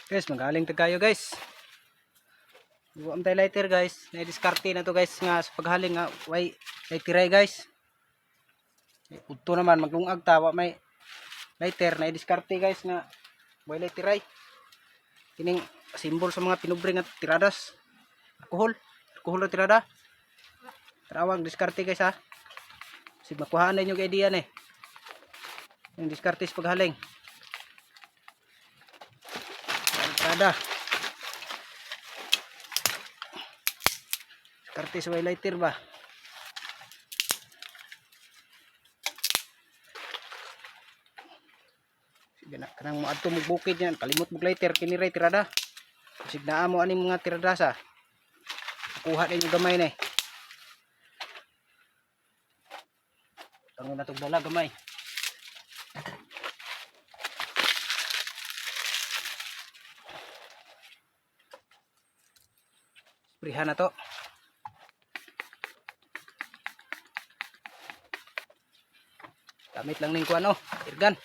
Guys, magaling ta kayo guys. Buam tayo lighter guys. Na-diskarte na to guys nga sa paghaling nga way tiray guys. Udto naman maglungag tawa may lighter na-diskarte guys nga way tiray. Kining simbol sa mga pinubre nga tiradas. Alcohol na tirada. Tarawag diskarte guys ha. Sig makuhaan na yung idea ni. Yung diskarte sa paghaling. Tirada. Diskarte sa way lighter ba. Sige na kanang moadto mo bukid yan. Kalimot mo lighter kiniray tirada. Sig naa mo ani mga tiradasa. Kuha din yung gamay ni. Tango na itong dala gamay. Sprihan na to. Gamit lang ning kuan oh, irgan.